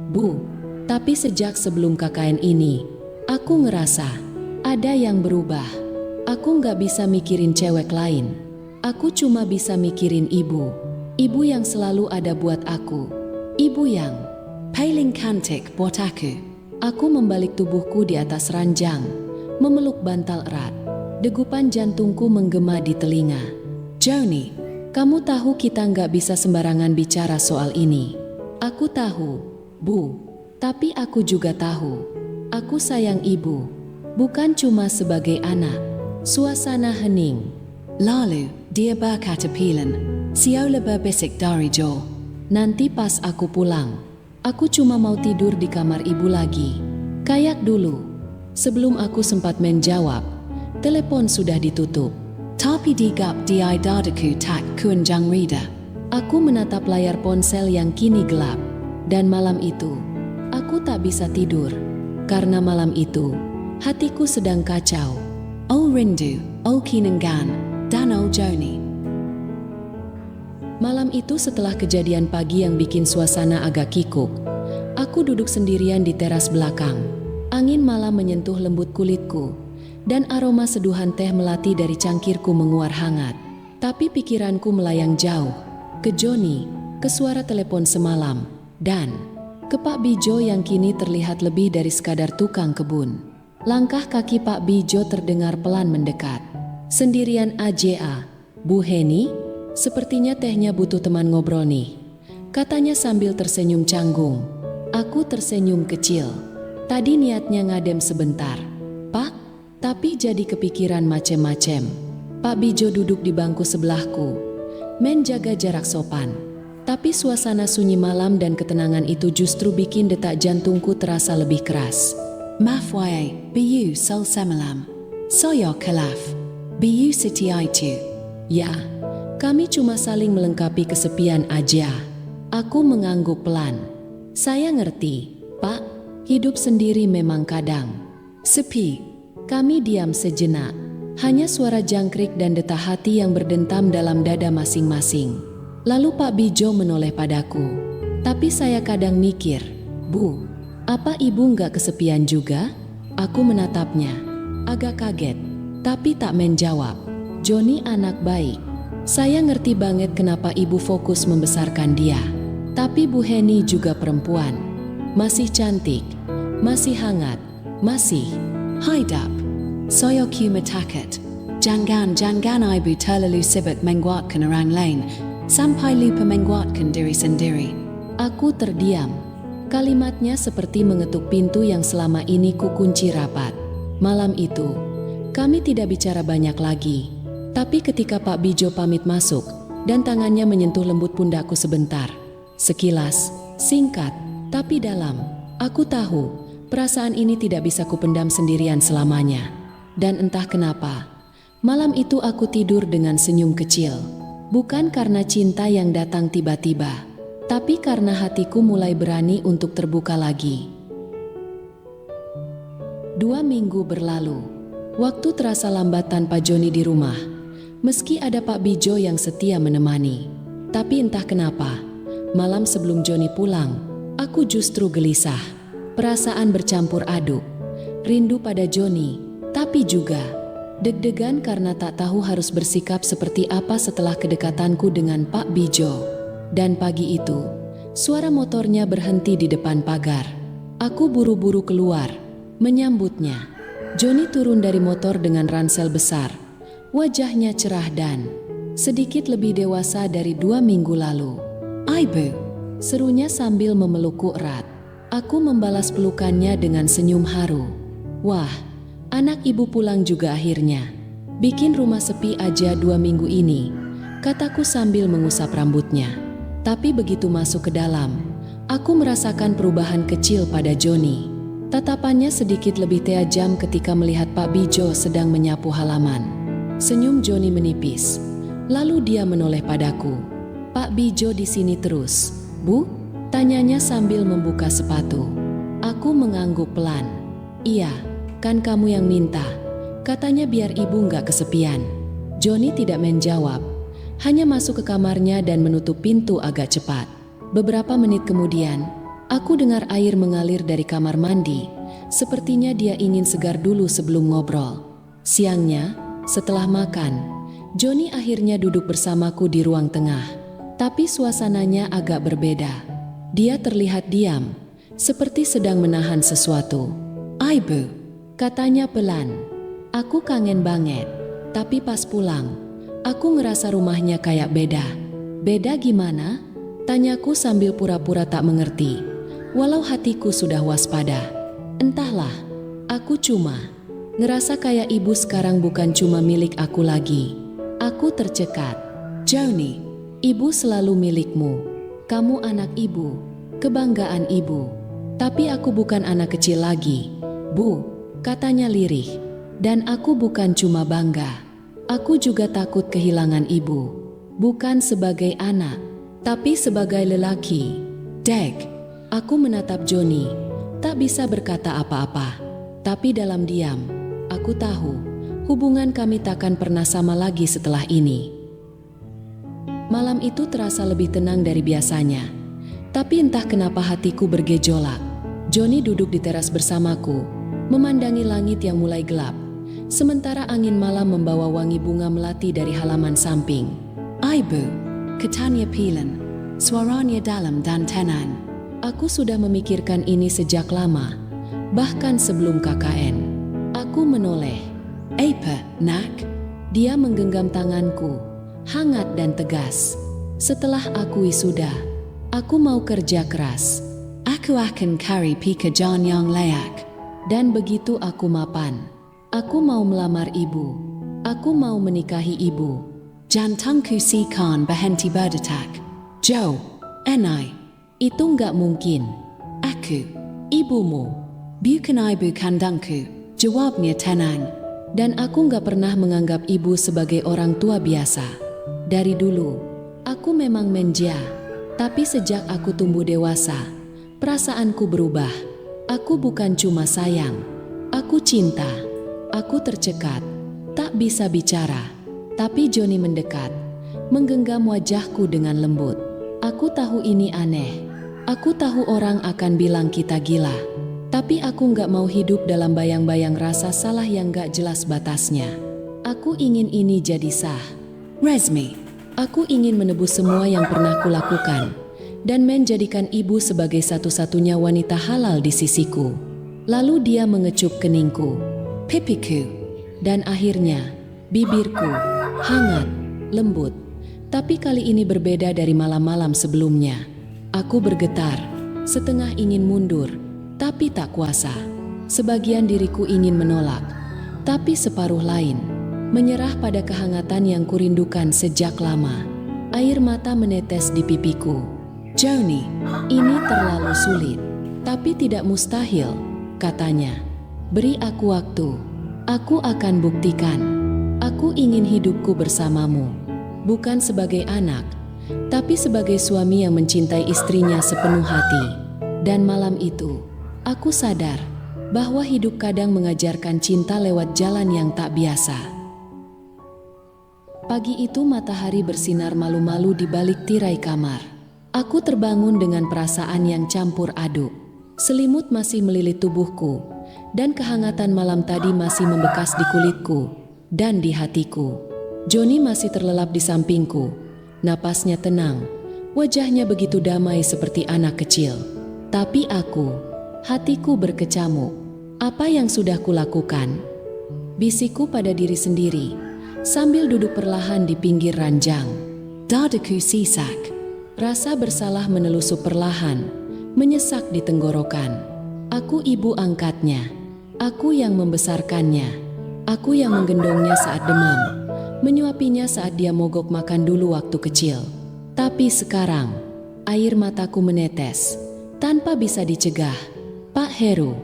Bu. Tapi sejak sebelum KKN ini, aku ngerasa ada yang berubah. Aku nggak bisa mikirin cewek lain. Aku cuma bisa mikirin ibu. Ibu yang selalu ada buat aku. Ibu yang paling cantik buat aku. Aku membalik tubuhku di atas ranjang, memeluk bantal erat. Degupan jantungku menggema di telinga. Joni, kamu tahu kita nggak bisa sembarangan bicara soal ini. Aku tahu, Bu. Tapi aku juga tahu. Aku sayang ibu. Bukan cuma sebagai anak. Suasana hening. lalu dia berkata pilan. Siola berbisik dari Jo. Nanti pas aku pulang, aku cuma mau tidur di kamar ibu lagi. Kayak dulu. Sebelum aku sempat menjawab, telepon sudah ditutup. Tapi digap di dadaku tak kunjang rida. Aku menatap layar ponsel yang kini gelap. Dan malam itu, aku tak bisa tidur. Karena malam itu, hatiku sedang kacau. Oh rindu, oh kinangan, dan oh Joni. Malam itu setelah kejadian pagi yang bikin suasana agak kikuk, aku duduk sendirian di teras belakang. Angin malam menyentuh lembut kulitku, dan aroma seduhan teh melati dari cangkirku menguar hangat. Tapi pikiranku melayang jauh, ke Joni, ke suara telepon semalam, dan ke Pak Bijo yang kini terlihat lebih dari sekadar tukang kebun. Langkah kaki Pak Bijo terdengar pelan mendekat. Sendirian aja, Bu Heni? Sepertinya tehnya butuh teman ngobrol nih, katanya sambil tersenyum canggung. Aku tersenyum kecil. Tadi niatnya ngadem sebentar, Pak, tapi jadi kepikiran macem-macem. Pak Bijo duduk di bangku sebelahku, menjaga jarak sopan. Tapi suasana sunyi malam dan ketenangan itu justru bikin detak jantungku terasa lebih keras. Mafwaye, Biu Sol Semalam. Soyo Kalaf. Biu Siti Aitu. Ya, kami cuma saling melengkapi kesepian aja. Aku mengangguk pelan. Saya ngerti, Pak, hidup sendiri memang kadang sepi. Kami diam sejenak. Hanya suara jangkrik dan detak hati yang berdentam dalam dada masing-masing. Lalu Pak Bijo menoleh padaku. Tapi saya kadang mikir, Bu, apa ibu nggak kesepian juga? Aku menatapnya, agak kaget, tapi tak menjawab. Joni anak baik. Saya ngerti banget kenapa ibu fokus membesarkan dia. Tapi Bu Heni juga perempuan. Masih cantik, masih hangat, masih Haidap. Soyo Kumatakat. Jangan ibu terlalu sibuk menguatkan orang lain. Sampai lupa menguatkan diri sendiri. Aku terdiam. Kalimatnya seperti mengetuk pintu yang selama ini kukunci rapat. Malam itu, kami tidak bicara banyak lagi. Tapi ketika Pak Bijo pamit masuk dan tangannya menyentuh lembut pundakku sebentar. Sekilas, singkat, tapi dalam. Aku tahu, perasaan ini tidak bisa kupendam sendirian selamanya. Dan entah kenapa, malam itu aku tidur dengan senyum kecil. Bukan karena cinta yang datang tiba-tiba, tapi karena hatiku mulai berani untuk terbuka lagi. 2 minggu berlalu. Waktu terasa lambat tanpa Joni di rumah. Meski ada Pak Bijo yang setia menemani. Tapi entah kenapa, malam sebelum Joni pulang, aku justru gelisah. Perasaan bercampur aduk. Rindu pada Joni, tapi juga deg-degan karena tak tahu harus bersikap seperti apa setelah kedekatanku dengan Pak Bijo. Dan pagi itu, suara motornya berhenti di depan pagar. Aku buru-buru keluar, menyambutnya. Joni turun dari motor dengan ransel besar. Wajahnya cerah dan sedikit lebih dewasa dari 2 minggu lalu. Ibu, Serunya sambil memelukku erat. Aku membalas pelukannya dengan senyum haru. Wah, anak ibu pulang juga akhirnya. Bikin rumah sepi aja 2 minggu ini, kataku sambil mengusap rambutnya. Tapi begitu masuk ke dalam, aku merasakan perubahan kecil pada Joni. Tatapannya sedikit lebih tajam ketika melihat Pak Bijo sedang menyapu halaman. Senyum Joni menipis, lalu dia menoleh padaku. Pak Bijo di sini terus, Bu? Tanyanya sambil membuka sepatu. Aku mengangguk pelan. Iya, kan kamu yang minta. Katanya biar ibu nggak kesepian. Joni tidak menjawab, hanya masuk ke kamarnya dan menutup pintu agak cepat. Beberapa menit kemudian, aku dengar air mengalir dari kamar mandi. Sepertinya dia ingin segar dulu sebelum ngobrol. Siangnya, setelah makan, Joni akhirnya duduk bersamaku di ruang tengah. Tapi suasananya agak berbeda. Dia terlihat diam, seperti sedang menahan sesuatu. Ibu, Katanya pelan, aku kangen banget. Tapi pas pulang, aku ngerasa rumahnya kayak beda. Beda gimana? Tanyaku sambil pura-pura tak mengerti. Walau hatiku sudah waspada. Entahlah, aku cuma ngerasa kayak ibu sekarang bukan cuma milik aku lagi. Aku tercekat. Joni, Ibu selalu milikmu. Kamu anak ibu, kebanggaan ibu. Tapi aku bukan anak kecil lagi, Bu, katanya lirih. Dan aku bukan cuma bangga. Aku juga takut kehilangan ibu. Bukan sebagai anak, tapi sebagai lelaki. Dek, aku menatap Joni, tak bisa berkata apa-apa. Tapi dalam diam, aku tahu hubungan kami takkan pernah sama lagi setelah ini. Malam itu terasa lebih tenang dari biasanya. Tapi entah kenapa hatiku bergejolak. Joni duduk di teras bersamaku, memandangi langit yang mulai gelap. Sementara angin malam membawa wangi bunga melati dari halaman samping. Ibu, katanya Pilan, suaranya dalam dan tenang. Aku sudah memikirkan ini sejak lama, bahkan sebelum KKN. Aku menoleh. Apa, nak? Dia menggenggam tanganku, hangat dan tegas. Setelah aku wisuda, aku mau kerja keras. Aku akan cari pekerjaan yang layak. Dan begitu aku mapan, aku mau melamar ibu. Aku mau menikahi ibu. Jantungku sikan berhenti berdetak. Joe, Enai, itu nggak mungkin. aku, Ibumu. Bukan ibu kandangku, jawabnya tenang. Dan aku gak pernah menganggap ibu sebagai orang tua biasa. Dari dulu, aku memang manja. Tapi sejak aku tumbuh dewasa, perasaanku berubah. Aku bukan cuma sayang, aku cinta. Aku tercekat, tak bisa bicara. Tapi Johnny mendekat, menggenggam wajahku dengan lembut. Aku tahu ini aneh. Aku tahu orang akan bilang kita gila. Tapi aku gak mau hidup dalam bayang-bayang rasa salah yang gak jelas batasnya. Aku ingin ini jadi sah. Resmi, Aku ingin menebus semua yang pernah kulakukan dan menjadikan ibu sebagai satu-satunya wanita halal di sisiku. Lalu dia mengecup keningku, pipiku, dan akhirnya bibirku, hangat, lembut. Tapi kali ini berbeda dari malam-malam sebelumnya. Aku bergetar, setengah ingin mundur, tapi tak kuasa. Sebagian diriku ingin menolak, tapi separuh lain menyerah pada kehangatan yang kurindukan sejak lama. Air mata menetes di pipiku. Johnny, Ini terlalu sulit, tapi tidak mustahil, katanya. Beri aku waktu, aku akan buktikan. Aku ingin hidupku bersamamu, bukan sebagai anak, tapi sebagai suami yang mencintai istrinya sepenuh hati. Dan malam itu, aku sadar bahwa hidup kadang mengajarkan cinta lewat jalan yang tak biasa. Pagi itu matahari bersinar malu-malu di balik tirai kamar. Aku terbangun dengan perasaan yang campur aduk. Selimut masih melilit tubuhku, dan kehangatan malam tadi masih membekas di kulitku dan di hatiku. Johnny masih terlelap di sampingku. Napasnya tenang, wajahnya begitu damai seperti anak kecil. Tapi aku, hatiku berkecamuk. Apa yang sudah kulakukan? Bisikku pada diri sendiri, sambil duduk perlahan di pinggir ranjang. dadaku sisak. Rasa bersalah menelusup perlahan, menyesak di tenggorokan. Aku ibu angkatnya, aku yang membesarkannya, aku yang menggendongnya saat demam, menyuapinya saat dia mogok makan dulu waktu kecil. Tapi sekarang, air mataku menetes, tanpa bisa dicegah. Pak Heru,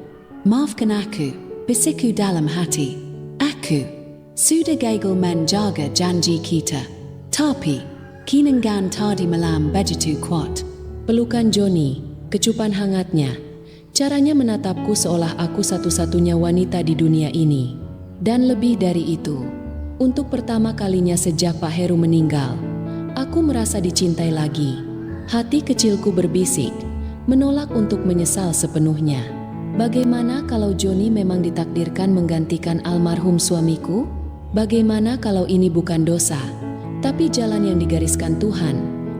Maafkan aku, bisikku dalam hati. Aku sudah gagal menjaga janji kita. Tapi, kinangan tadi malam begitu kuat. pelukan Johnny, kecupan hangatnya, caranya menatapku seolah aku satu-satunya wanita di dunia ini. Dan lebih dari itu, untuk pertama kalinya sejak Pak Heru meninggal, aku merasa dicintai lagi. Hati kecilku berbisik, menolak untuk menyesal sepenuhnya. Bagaimana kalau Johnny memang ditakdirkan menggantikan almarhum suamiku? Bagaimana kalau ini bukan dosa, tapi jalan yang digariskan Tuhan,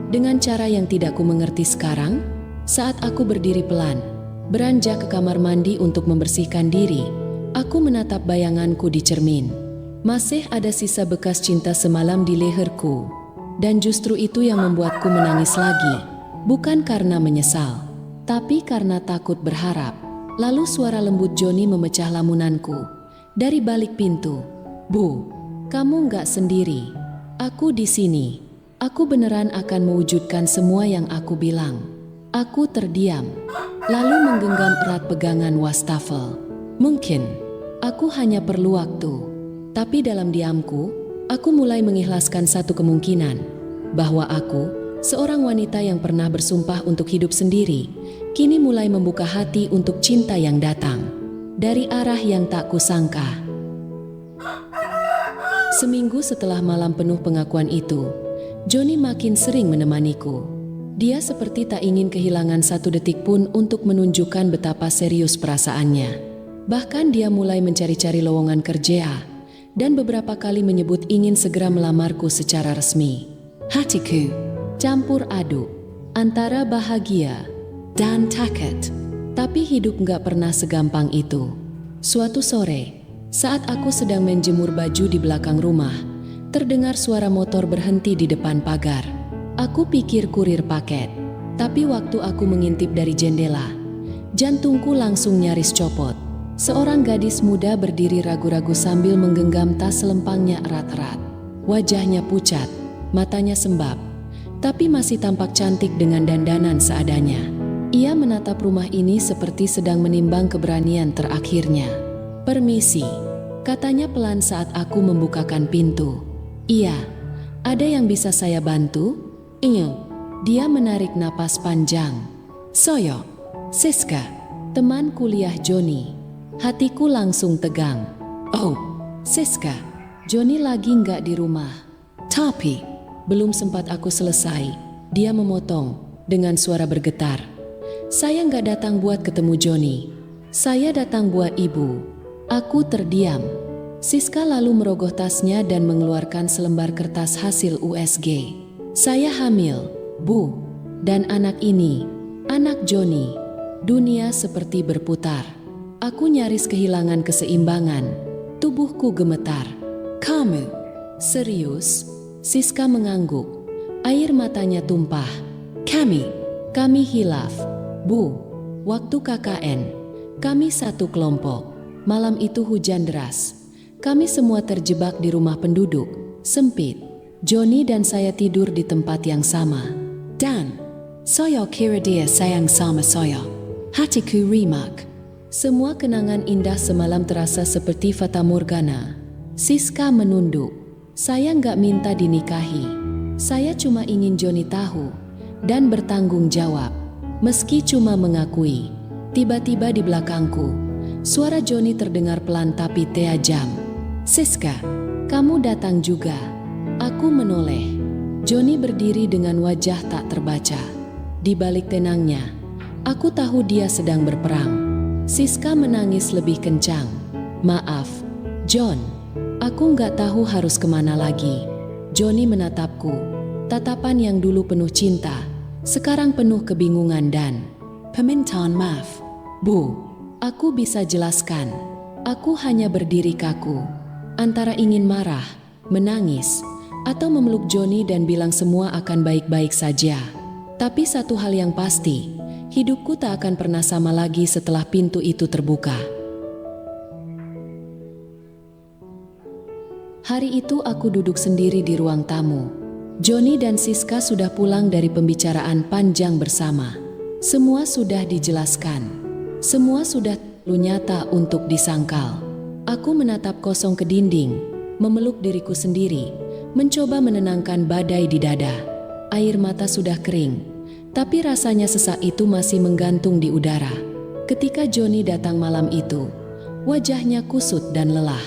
dengan cara yang tidak ku mengerti sekarang? Saat aku berdiri pelan, beranjak ke kamar mandi untuk membersihkan diri, aku menatap bayanganku di cermin. Masih ada sisa bekas cinta semalam di leherku, dan justru itu yang membuatku menangis lagi, bukan karena menyesal, tapi karena takut berharap. Lalu suara lembut Johnny memecah lamunanku dari balik pintu. Bu, kamu nggak sendiri. Aku di sini. Aku beneran akan mewujudkan semua yang aku bilang. Aku terdiam, lalu menggenggam erat pegangan wastafel. Mungkin aku hanya perlu waktu, tapi dalam diamku, aku mulai mengikhlaskan satu kemungkinan, bahwa aku, seorang wanita yang pernah bersumpah untuk hidup sendiri, kini mulai membuka hati untuk cinta yang datang dari arah yang tak kusangka. Seminggu setelah malam penuh pengakuan itu, Johnny makin sering menemaniku. Dia seperti tak ingin kehilangan satu detik pun untuk menunjukkan betapa serius perasaannya. Bahkan dia mulai mencari-cari lowongan kerja dan beberapa kali menyebut ingin segera melamarku secara resmi. Hatiku Campur aduk antara bahagia dan takut. tapi hidup gak pernah segampang itu. Suatu sore, saat aku sedang menjemur baju di belakang rumah, terdengar suara motor berhenti di depan pagar. Aku pikir kurir paket, tapi waktu aku mengintip dari jendela, jantungku langsung nyaris copot. Seorang gadis muda berdiri ragu-ragu sambil menggenggam tas selempangnya erat-erat. Wajahnya pucat, matanya sembab, tapi masih tampak cantik dengan dandanan seadanya. Ia menatap rumah ini seperti sedang menimbang keberanian terakhirnya. "Permisi," katanya pelan saat aku membukakan pintu. "Iya, ada yang bisa saya bantu?" "Iya." Dia menarik napas panjang. "Soyo, Siska, teman kuliah Joni." Hatiku langsung tegang. "Oh, Siska, Joni lagi nggak di rumah." Tapi, Belum sempat aku selesai, dia memotong dengan suara bergetar. "Saya nggak datang buat ketemu Joni. Saya datang buat ibu." Aku terdiam. Siska lalu merogoh tasnya dan mengeluarkan selembar kertas hasil USG. "Saya hamil, Bu. Dan anak ini, anak Joni." Dunia seperti berputar. Aku nyaris kehilangan keseimbangan. Tubuhku gemetar. kamu, "Serius?" Siska mengangguk. Air matanya tumpah. kami Hilaf, Bu. Waktu KKN, kami satu kelompok. Malam itu hujan deras. Kami semua terjebak di rumah penduduk, sempit. Joni dan saya tidur di tempat yang sama. Dan, Soyo kira dia sayang sama Soyo. Hatiku rimak. Semua kenangan indah semalam terasa seperti fata morgana. Siska menunduk. "Saya nggak minta dinikahi. Saya cuma ingin Joni tahu dan bertanggung jawab." Meski cuma mengakui. Tiba-tiba di belakangku, suara Joni terdengar pelan tapi tajam. "Siska, kamu datang juga." Aku menoleh. Joni berdiri dengan wajah tak terbaca. Di balik tenangnya, aku tahu dia sedang berperang. Siska menangis lebih kencang. "Maaf, John. Aku nggak tahu harus kemana lagi." Joni menatapku. Tatapan yang dulu penuh cinta, sekarang penuh kebingungan dan Permintaan maaf. "Bu, aku bisa jelaskan. Aku hanya berdiri kaku. Antara ingin marah, menangis, atau memeluk Joni dan bilang semua akan baik-baik saja. Tapi satu hal yang pasti, hidupku tak akan pernah sama lagi setelah pintu itu terbuka." Hari itu aku duduk sendiri di ruang tamu. Joni dan Siska sudah pulang dari pembicaraan panjang bersama. Semua sudah dijelaskan. Semua sudah nyata untuk disangkal. Aku menatap kosong ke dinding, memeluk diriku sendiri, mencoba menenangkan badai di dada. Air mata sudah kering, tapi rasanya sesak itu masih menggantung di udara. Ketika Joni datang malam itu, wajahnya kusut dan lelah.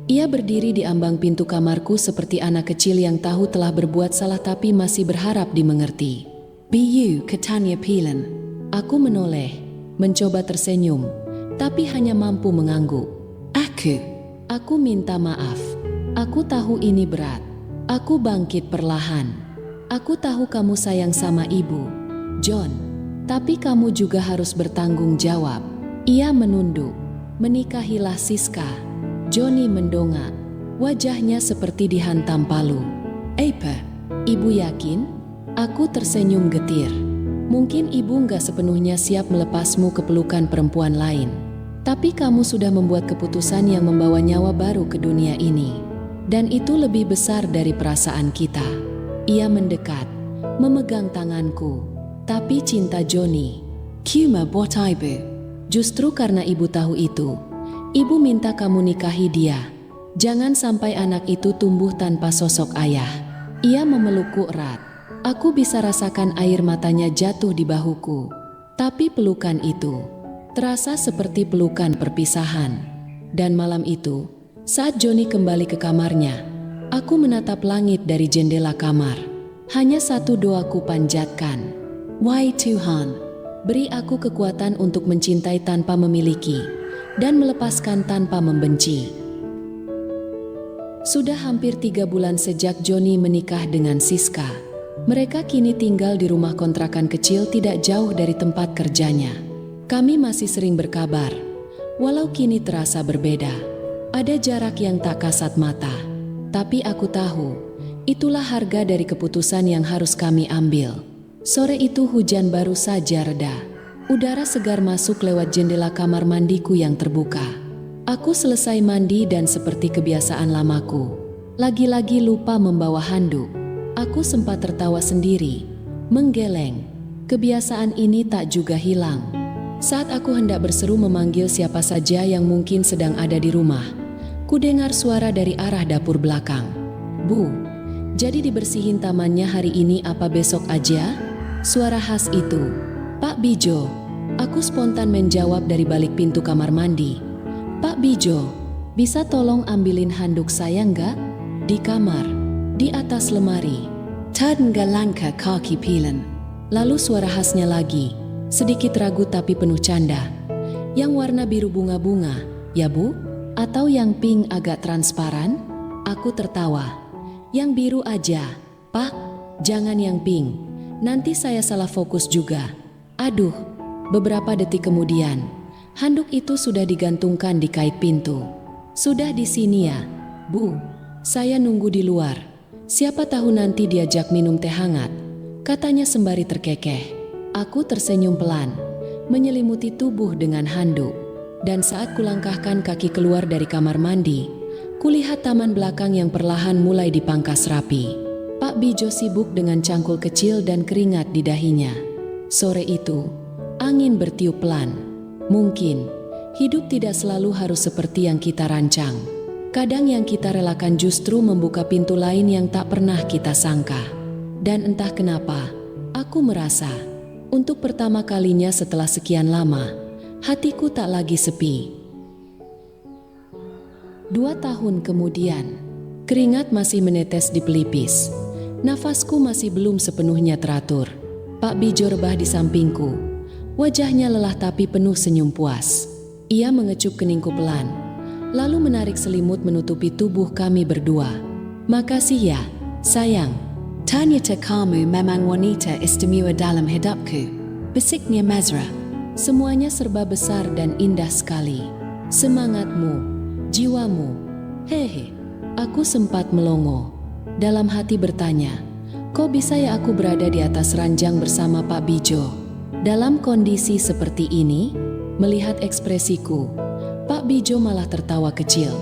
Ia berdiri di ambang pintu kamarku seperti anak kecil yang tahu telah berbuat salah tapi masih berharap dimengerti. Bu katanya pilan. Aku menoleh, mencoba tersenyum, tapi hanya mampu mengangguk. Aku minta maaf. Aku tahu ini berat. Aku bangkit perlahan. Aku tahu kamu sayang sama ibu, John. Tapi kamu juga harus bertanggung jawab. Ia menunduk. "Menikahilah Siska." Joni mendongak. Wajahnya seperti dihantam palu. Apa? "Ibu yakin?" Aku tersenyum getir. "Mungkin ibu nggak sepenuhnya siap melepasmu ke pelukan perempuan lain. Tapi kamu sudah membuat keputusan yang membawa nyawa baru ke dunia ini. Dan itu lebih besar dari perasaan kita." Ia mendekat, memegang tanganku. "Tapi cinta Joni." Cuma buat ibu. "Justru karena ibu tahu itu, ibu minta kamu nikahi dia. Jangan sampai anak itu tumbuh tanpa sosok ayah." Ia memelukku erat. Aku bisa rasakan air matanya jatuh di bahuku. Tapi pelukan itu terasa seperti pelukan perpisahan. Dan malam itu, saat Joni kembali ke kamarnya, aku menatap langit dari jendela kamar. Hanya satu doaku panjatkan. Wahai Tuhan, beri aku kekuatan untuk mencintai tanpa memiliki dan melepaskan tanpa membenci. Sudah hampir 3 bulan sejak Joni menikah dengan Siska. Mereka kini tinggal di rumah kontrakan kecil tidak jauh dari tempat kerjanya. Kami masih sering berkabar, walau kini terasa berbeda. Ada jarak yang tak kasat mata, tapi aku tahu itulah harga dari keputusan yang harus kami ambil. Sore itu hujan baru saja reda. Udara segar masuk lewat jendela kamar mandiku yang terbuka. Aku selesai mandi dan seperti kebiasaan lamaku, lagi-lagi lupa membawa handuk. Aku sempat tertawa sendiri, menggeleng. kebiasaan ini tak juga hilang. Saat aku hendak berseru memanggil siapa saja yang mungkin sedang ada di rumah, kudengar suara dari arah dapur belakang. "Bu, jadi dibersihin tamannya hari ini apa besok aja?" Suara khas itu. "Pak Bijo." Aku spontan menjawab dari balik pintu kamar mandi. "Pak Bijo, bisa tolong ambilin handuk saya nggak?" "Di kamar, di atas lemari." Terdenggar langkah kaki Pilan. Lalu suara khasnya lagi, sedikit ragu tapi penuh canda. "Yang warna biru bunga-bunga, ya Bu? Atau yang pink agak transparan?" Aku tertawa. "Yang biru aja, Pak. Jangan yang pink. Nanti saya salah fokus juga." Aduh, beberapa detik kemudian, handuk itu sudah digantungkan di kait pintu. "Sudah di sini ya, Bu. Saya nunggu di luar. Siapa tahu nanti diajak minum teh hangat," katanya sembari terkekeh. Aku tersenyum pelan, menyelimuti tubuh dengan handuk. Dan saat kulangkahkan kaki keluar dari kamar mandi, kulihat taman belakang yang perlahan mulai dipangkas rapi. Pak Bijo sibuk dengan cangkul kecil dan keringat di dahinya. Sore itu, angin bertiup pelan. Mungkin, hidup tidak selalu harus seperti yang kita rancang. Kadang yang kita relakan justru membuka pintu lain yang tak pernah kita sangka. Dan entah kenapa, aku merasa, untuk pertama kalinya setelah sekian lama, hatiku tak lagi sepi. 2 tahun kemudian, keringat masih menetes di pelipis. Nafasku masih belum sepenuhnya teratur. Pak Bijo rebah di sampingku. Wajahnya lelah tapi penuh senyum puas. Ia mengecup keningku pelan, lalu menarik selimut menutupi tubuh kami berdua. "Makasih ya, sayang." Ternyata kamu memang wanita istimewa dalam hidupku. Bisiknya Mesra. "Semuanya serba besar dan indah sekali. Semangatmu, jiwamu." Hehe, aku sempat melongo. Dalam hati bertanya, kok bisa ya aku berada di atas ranjang bersama Pak Bijo? Dalam kondisi seperti ini, melihat ekspresiku, Pak Bijo malah tertawa kecil.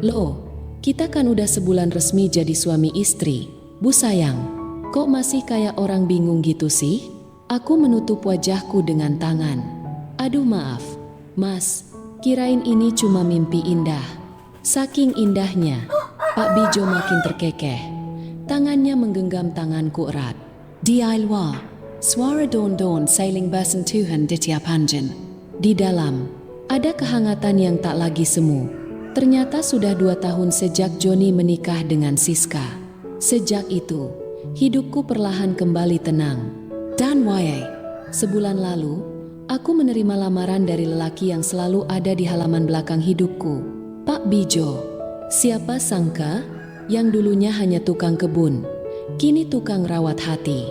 "Loh, kita kan udah sebulan resmi jadi suami istri, Bu sayang. Kok masih kayak orang bingung gitu sih?" Aku menutup wajahku dengan tangan. "Aduh maaf, Mas, kirain ini cuma mimpi indah." Saking indahnya, Pak Bijo makin terkekeh. Tangannya menggenggam tanganku erat. Di luar, suara daun-daun sailing bersentuhan di tiap anjing. Di dalam, ada kehangatan yang tak lagi semu. Ternyata sudah 2 tahun sejak Joni menikah dengan Siska. Sejak itu, hidupku perlahan kembali tenang. Dan Waye, Sebulan lalu, aku menerima lamaran dari lelaki yang selalu ada di halaman belakang hidupku, Pak Bijo. Siapa sangka, yang dulunya hanya tukang kebun, kini tukang rawat hati.